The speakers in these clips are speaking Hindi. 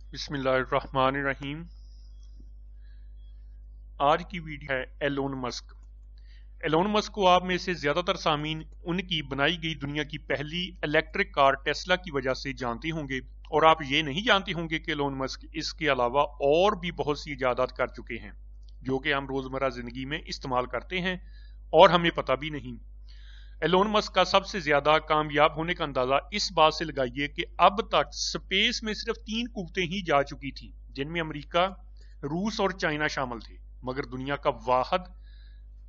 बिस्मिल्लाहिर्रहमानिर्रहीम। आज की वीडियो है एलोन मस्क। एलोन मस्क को आप में से ज्यादातर सामीन उनकी बनाई गई दुनिया की पहली इलेक्ट्रिक कार टेस्ला की वजह से जानते होंगे, और आप ये नहीं जानते होंगे कि एलोन मस्क इसके अलावा और भी बहुत सी इजादात कर चुके हैं जो कि हम रोजमर्रा जिंदगी में इस्तेमाल करते हैं और हमें पता भी नहीं। एलोन मस्क का सबसे ज्यादा कामयाब होने का अंदाजा इस बात से लगाइए कि अब तक स्पेस में सिर्फ 3 कुव्वतें ही जा चुकी थी, जिनमें अमेरिका, रूस और चाइना शामिल थे। मगर दुनिया का वाहिद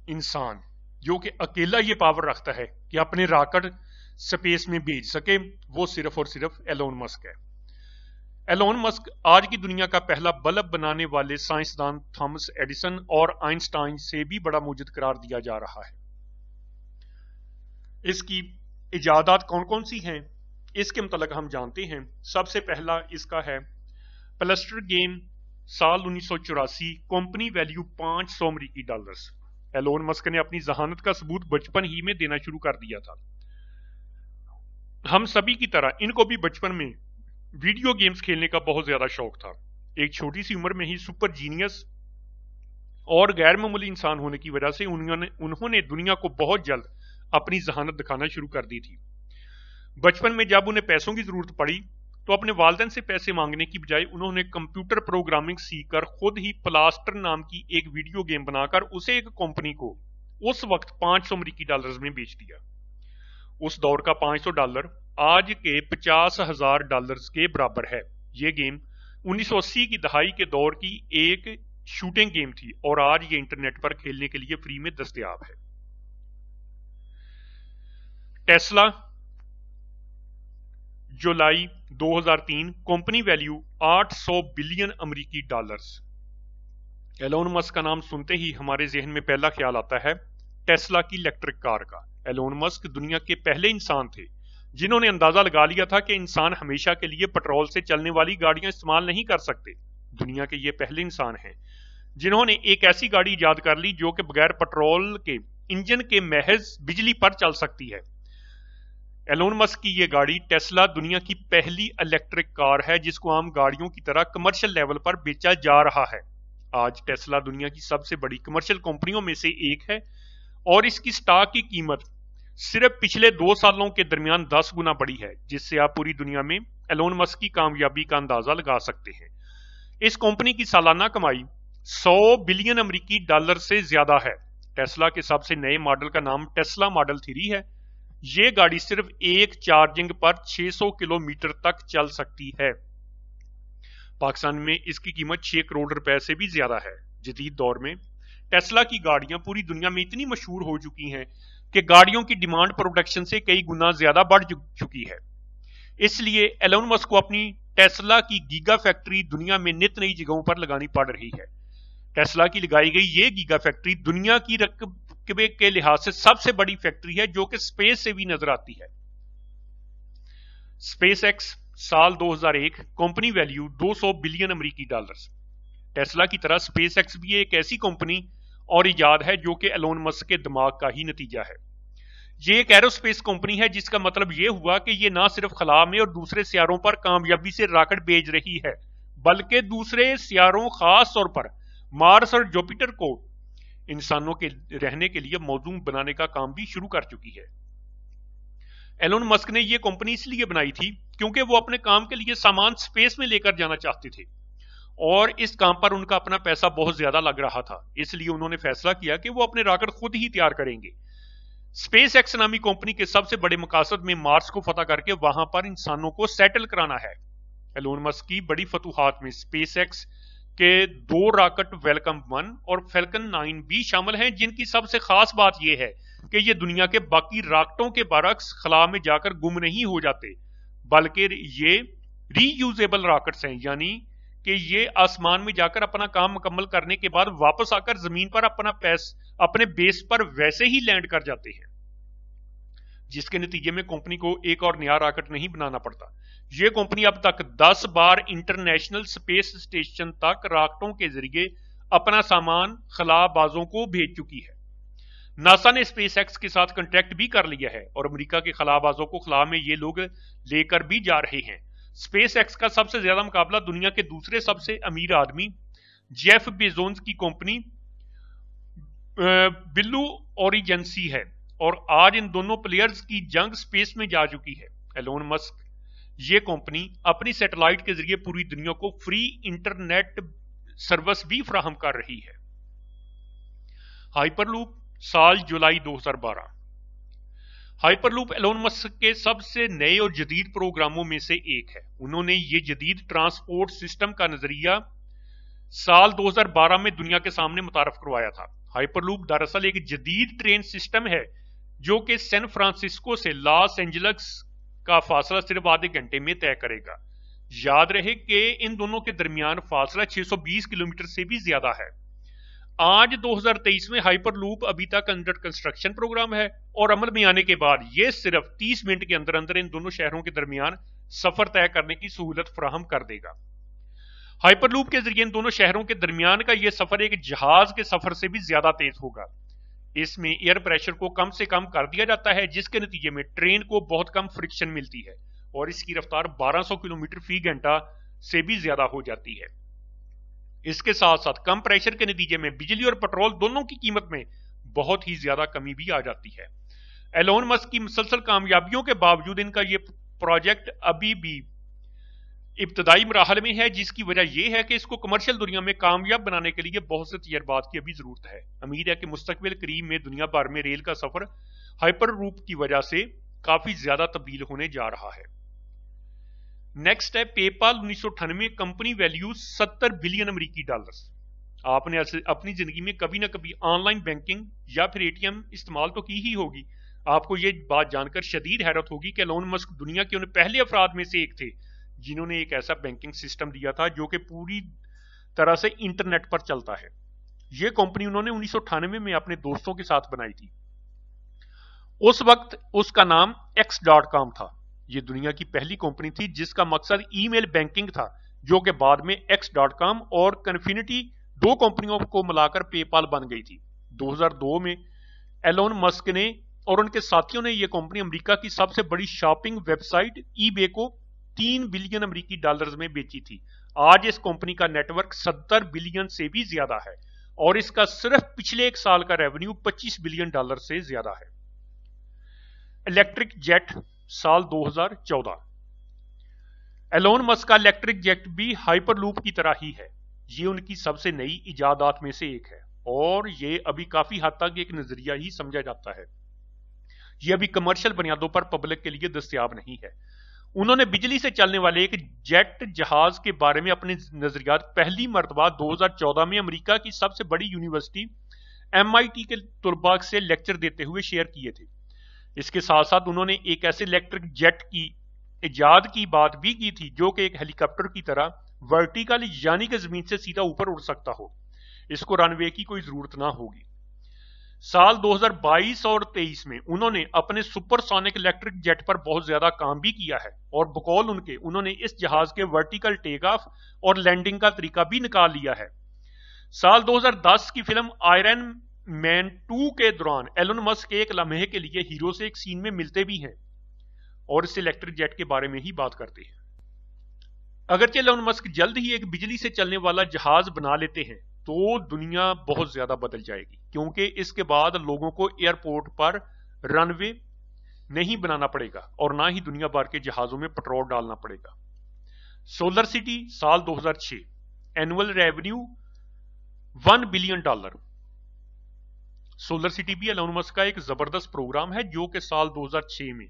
इंसान जो कि अकेला ये पावर रखता है कि अपने रॉकेट स्पेस में भेज सके, वो सिर्फ और सिर्फ एलोन मस्क है। एलोन मस्क आज की दुनिया का पहला बल्ब बनाने वाले साइंसदान थॉमस एडिसन और आइंस्टाइन से भी बड़ा मुजद करार दिया जा रहा है। इसकी इजादात कौन कौन सी हैं, इसके मुतालिक हम जानते हैं। सबसे पहला इसका है प्लस्टर गेम, साल 1984, कंपनी वैल्यू $500 अमेरिकी। एलोन मस्क ने अपनी जहानत का सबूत बचपन ही में देना शुरू कर दिया था। हम सभी की तरह इनको भी बचपन में वीडियो गेम्स खेलने का बहुत ज्यादा शौक था। एक छोटी सी उम्र में ही सुपर जीनियस और गैर मामूली इंसान होने की वजह से उन्होंने दुनिया को बहुत जल्द अपनी जहानत दिखाना शुरू कर दी थी। बचपन में जब उन्हें पैसों की जरूरत पड़ी तो अपने वालिदैन से पैसे मांगने की बजाय उन्होंने कंप्यूटर प्रोग्रामिंग सीखकर खुद ही प्लास्टर नाम की एक वीडियो गेम बनाकर उसे एक कंपनी को उस वक्त $500 अमेरिकी में बेच दिया। उस दौर का $500 आज के $50,000 के बराबर है। यह गेम 1980 की दहाई के दौर की एक शूटिंग गेम थी और आज ये इंटरनेट पर खेलने के लिए फ्री में दस्तयाब है। टेस्ला, जुलाई 2003, कंपनी वैल्यू $800 बिलियन अमेरिकी। एलोन मस्क का नाम सुनते ही हमारे जहन में पहला ख्याल आता है टेस्ला की इलेक्ट्रिक कार का। एलोन मस्क दुनिया के पहले इंसान थे जिन्होंने अंदाजा लगा लिया था कि इंसान हमेशा के लिए पेट्रोल से चलने वाली गाड़ियां इस्तेमाल नहीं कर सकते। दुनिया के ये पहले इंसान हैं जिन्होंने एक ऐसी गाड़ी इजाद कर ली जो कि बगैर पेट्रोल के इंजन के महज बिजली पर चल सकती है। एलोन मस्क की ये गाड़ी टेस्ला दुनिया की पहली इलेक्ट्रिक कार है जिसको आम गाड़ियों की तरह कमर्शियल लेवल पर बेचा जा रहा है। आज टेस्ला दुनिया की सबसे बड़ी कमर्शियल कंपनियों में से एक है और इसकी स्टॉक की कीमत सिर्फ पिछले 2 सालों के दरमियान 10 गुना बढ़ी है, जिससे आप पूरी दुनिया में एलोन मस्क की कामयाबी का अंदाजा लगा सकते हैं। इस कंपनी की सालाना कमाई $100 बिलियन अमेरिकी से ज्यादा है। टेस्ला के सबसे नए मॉडल का नाम टेस्ला मॉडल 3 है। ये गाड़ी सिर्फ एक चार्जिंग पर 600 किलोमीटर तक चल सकती है। पाकिस्तान में इसकी कीमत 6 करोड़ रुपए से भी ज्यादा है। जदीद दौर में टेस्ला की गाड़ियां पूरी दुनिया में इतनी मशहूर हो चुकी हैं कि गाड़ियों की डिमांड प्रोडक्शन से कई गुना ज्यादा बढ़ चुकी है। इसलिए एलोन मस्क को अपनी टेस्ला की गीगा फैक्ट्री दुनिया में नित नई जगहों पर लगानी पड़ रही है। टेस्ला की लगाई गई ये गीगा फैक्ट्री दुनिया की रकबे के लिहाज से सबसे बड़ी फैक्ट्री है जो कि स्पेस से भी नजर आती है। स्पेस एक्स, साल 2001, कंपनी वैल्यू $200 बिलियन अमेरिकी। टेस्ला की तरह स्पेस एक्स भी एक ऐसी कंपनी और इजाद है जो कि एलोन मस्क के दिमाग का ही नतीजा है। ये एक एरोस्पेस कंपनी है जिसका मतलब ये हुआ कि ये ना सिर्फ खला में और दूसरे सियारों पर कामयाबी से रॉकेट भेज रही है, बल्कि दूसरे सियारों, खास तौर पर मार्स और जुपिटर को इंसानों के रहने के लिए मौजूद बनाने का काम भी शुरू कर चुकी है। एलोन मस्क ने यह कंपनी इसलिए बनाई थी क्योंकि वो अपने काम के लिए सामान स्पेस में लेकर जाना चाहते थे और इस काम पर उनका अपना पैसा बहुत ज्यादा लग रहा था। इसलिए उन्होंने फैसला किया कि वो अपने रॉकेट खुद ही तैयार करेंगे। स्पेस एक्स नामी कंपनी के सबसे बड़े मकसद में मार्स को फतह करके वहां पर इंसानों को सेटल कराना है। एलोन मस्क की बड़ी फतूहात में स्पेस एक्स के 2 रॉकेट वेलकम 1 और फैल्कन 9 भी शामिल हैं, जिनकी सबसे खास बात यह है कि ये दुनिया के बाकी रॉकेटों के बरक्स खला में जाकर गुम नहीं हो जाते, बल्कि ये रीयूजेबल रॉकेट्स हैं, यानी कि ये आसमान में जाकर अपना काम मुकम्मल करने के बाद वापस आकर जमीन पर अपने बेस पर वैसे ही लैंड कर जाते हैं, जिसके नतीजे में कंपनी को एक और नया रॉकेट नहीं बनाना पड़ता। ये कंपनी अब तक 10 बार इंटरनेशनल स्पेस स्टेशन तक रॉकेटों के जरिए अपना सामान खलाबाजों को भेज चुकी है। नासा ने स्पेस एक्स के साथ कॉन्ट्रैक्ट भी कर लिया है और अमेरिका के खलाबाजों को खला में ये लोग लेकर भी जा रहे हैं। स्पेस एक्स का सबसे ज्यादा मुकाबला दुनिया के दूसरे सबसे अमीर आदमी जेफ बेजोस की कंपनी ब्लू ओरिजिन है, और आज इन दोनों प्लेयर्स की जंग स्पेस में जा चुकी है। एलोन मस्क ये कंपनी अपनी सैटेलाइट के जरिए पूरी दुनिया को फ्री इंटरनेट सर्विस भी फराहम कर रही है। हाइपरलूप साल जुलाई 2012। हाइपरलूप एलोन मस्क के सबसे नए और जदीद प्रोग्रामों में से एक है। उन्होंने ये जदीद ट्रांसपोर्ट सिस्टम का नजरिया साल 2012 में दुनिया के सामने मुतारफ करवाया था। हाइपरलूप दरअसल एक जदीद ट्रेन सिस्टम है जो कि सैन फ्रांसिस्को से लॉस एंजल्स का फासला सिर्फ आधे घंटे में तय करेगा। याद रहे कि इन दोनों के दरमियान फासला 620 किलोमीटर से भी ज्यादा है। आज 2023 में हाइपरलूप अभी तक अंडर कंस्ट्रक्शन प्रोग्राम है और अमल में आने के बाद यह सिर्फ 30 मिनट के अंदर अंदर इन दोनों शहरों के दरमियान सफर तय करने की सहूलत फराहम कर देगा। हाइपरलूप के जरिए इन दोनों शहरों के दरमियान का यह सफर एक जहाज के सफर से भी ज्यादा तेज होगा। इसमें एयर प्रेशर को कम से कम कर दिया जाता है, जिसके नतीजे में ट्रेन को बहुत कम फ्रिक्शन मिलती है और इसकी रफ्तार 1200 किलोमीटर फी घंटा से भी ज्यादा हो जाती है। इसके साथ साथ कम प्रेशर के नतीजे में बिजली और पेट्रोल दोनों की कीमत में बहुत ही ज्यादा कमी भी आ जाती है। एलोन मस्क की मुसलसल कामयाबियों के बावजूद इनका यह प्रोजेक्ट अभी भी इब्तदाई मराहल में है, जिसकी वजह यह है कि इसको कमर्शियल दुनिया में कामयाब बनाने के लिए बहुत से तजर्बात की अभी जरूरत है। उम्मीद है कि मुस्तकबिल करीब में दुनिया भर में रेल का सफर हाइपरलूप की वजह से काफी ज्यादा तब्दील होने जा रहा है। नेक्स्ट है पेपाल। 1998 कंपनी वैल्यू 70 बिलियन अमेरिकी डॉलर्स। आपने अपनी जिंदगी में कभी ना कभी ऑनलाइन बैंकिंग या फिर एटीएम इस्तेमाल तो की ही होगी। आपको ये बात जानकर शदीद हैरत होगी कि एलोन मस्क दुनिया के उन पहले अफराद में से एक थे जिन्होंने एक ऐसा बैंकिंग सिस्टम दिया था जो कि पूरी तरह से इंटरनेट पर चलता है। यह कंपनी उन्होंने 1998 में अपने दोस्तों के साथ बनाई थी। उस वक्त उसका नाम x.com था। यह दुनिया की पहली कंपनी थी जिसका मकसद ईमेल बैंकिंग था, जो कि बाद में x.com और कन्फिनिटी दो कंपनियों को मिलाकर पेपाल बन गई थी। 2002 में एलोन मस्क ने और उनके साथियों ने यह कंपनी अमेरिका की सबसे बड़ी शॉपिंग वेबसाइट ईबे को 3 बिलियन अमेरिकी डॉलर्स में बेची थी। आज इस कंपनी का नेटवर्क 70 बिलियन से भी ज्यादा है और इसका सिर्फ पिछले एक साल का रेवेन्यू 25 बिलियन डॉलर से ज्यादा है। इलेक्ट्रिक जेट साल 2014। एलोन मस्क का इलेक्ट्रिक जेट भी हाइपरलूप की तरह ही है। ये उनकी सबसे नई इजादात में से एक है और ये अभी काफी हद तक एक नजरिया ही समझा जाता है। ये अभी कमर्शियल बुनियादों पर पब्लिक के लिए दस्तयाब नहीं है। उन्होंने बिजली से चलने वाले एक जेट जहाज के बारे में अपने नजरियात पहली मर्तबा 2014 में अमेरिका की सबसे बड़ी यूनिवर्सिटी MIT के तुलबा से लेक्चर देते हुए शेयर किए थे। इसके साथ साथ उन्होंने एक ऐसे इलेक्ट्रिक जेट की इजाद की बात भी की थी जो कि एक हेलीकॉप्टर की तरह वर्टिकल यानी कि जमीन से सीधा ऊपर उड़ सकता हो। इसको रनवे की कोई जरूरत ना होगी। साल 2022 और 23 में उन्होंने अपने सुपरसोनिक इलेक्ट्रिक जेट पर बहुत ज्यादा काम भी किया है और बकौल उन्होंने इस जहाज के वर्टिकल टेक ऑफ और लैंडिंग का तरीका भी निकाल लिया है। साल 2010 की फिल्म आयरन मैन 2 के दौरान एलोन मस्क एक लम्हे के लिए हीरो से एक सीन में मिलते भी हैं और इस इलेक्ट्रिक जेट के बारे में ही बात करते हैं। अगरचे एलोन मस्क जल्द ही एक बिजली से चलने वाला जहाज बना लेते हैं तो दुनिया बहुत ज्यादा बदल जाएगी, क्योंकि इसके बाद लोगों को एयरपोर्ट पर रनवे नहीं बनाना पड़ेगा और ना ही दुनिया भर के जहाजों में पेट्रोल डालना पड़ेगा। सोलर सिटी साल 2006। Annual revenue $1 billion. Solar city भी एलोन मस्क का एक जबरदस्त प्रोग्राम है जो कि साल 2006 में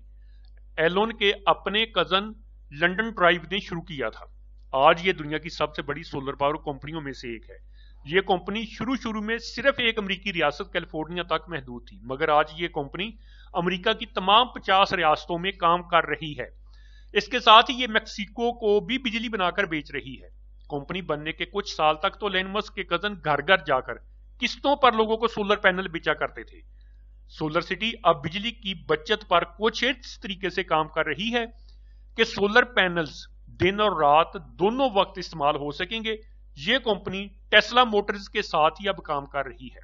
एलोन के अपने कजन लंदन ड्राइव ने शुरू किया था। आज ये दुनिया की सबसे बड़ी सोलर पावर कंपनियों में से एक है। ये कंपनी शुरू में सिर्फ एक अमेरिकी रियासत कैलिफोर्निया तक महदूद थी, मगर आज ये कंपनी अमेरिका की तमाम 50 रियासतों में काम कर रही है। इसके साथ ही ये मैक्सिको को भी बिजली बनाकर बेच रही है। कंपनी बनने के कुछ साल तक तो एलोन मस्क के कजन घर घर जाकर किस्तों पर लोगों को सोलर पैनल बेचा करते थे। सोलर सिटी अब बिजली की बचत पर कुछ इस तरीके से काम कर रही है कि सोलर पैनल्स दिन और रात दोनों वक्त इस्तेमाल हो सकेंगे। यह कंपनी टेस्ला मोटर्स के साथ ही अब काम कर रही है।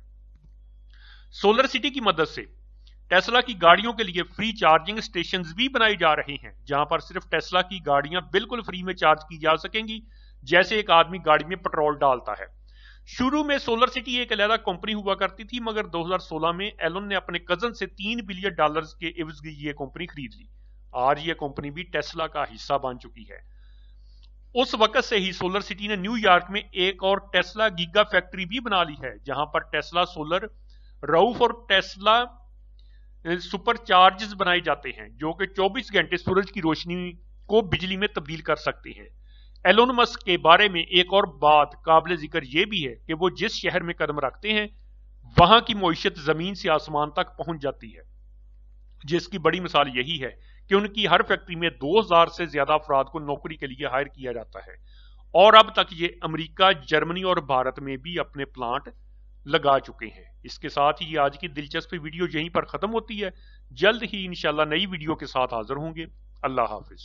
सोलर सिटी की मदद से टेस्ला की गाड़ियों के लिए फ्री चार्जिंग स्टेशन भी बनाए जा रहे हैं, जहां पर सिर्फ टेस्ला की गाड़ियां बिल्कुल फ्री में चार्ज की जा सकेंगी, जैसे एक आदमी गाड़ी में पेट्रोल डालता है। शुरू में सोलर सिटी एक अलग कंपनी हुआ करती थी, मगर 2016 में एलन ने अपने कजन से $3 बिलियन के एवज ये कंपनी खरीद ली। आज ये कंपनी भी टेस्ला का हिस्सा बन चुकी है। उस वक्त से ही सोलर सिटी ने न्यूयॉर्क में एक और टेस्ला गीगा फैक्ट्री भी बना ली है, जहां पर टेस्ला सोलर रूफ और टेस्ला सुपर चार्जेस बनाए जाते हैं, जो कि 24 घंटे सूरज की रोशनी को बिजली में तब्दील कर सकते हैं। एलोन मस्क के बारे में एक और बात काबिल जिक्र यह भी है कि वो जिस शहर में कदम रखते हैं वहां की मईशत जमीन से आसमान तक पहुंच जाती है, जिसकी बड़ी मिसाल यही है कि उनकी हर फैक्ट्री में 2000 से ज्यादा अफराद को नौकरी के लिए हायर किया जाता है, और अब तक ये अमेरिका, जर्मनी और भारत में भी अपने प्लांट लगा चुके हैं। इसके साथ ही आज की दिलचस्प वीडियो यहीं पर खत्म होती है। जल्द ही इंशाल्लाह नई वीडियो के साथ हाजिर होंगे। अल्लाह हाफिज।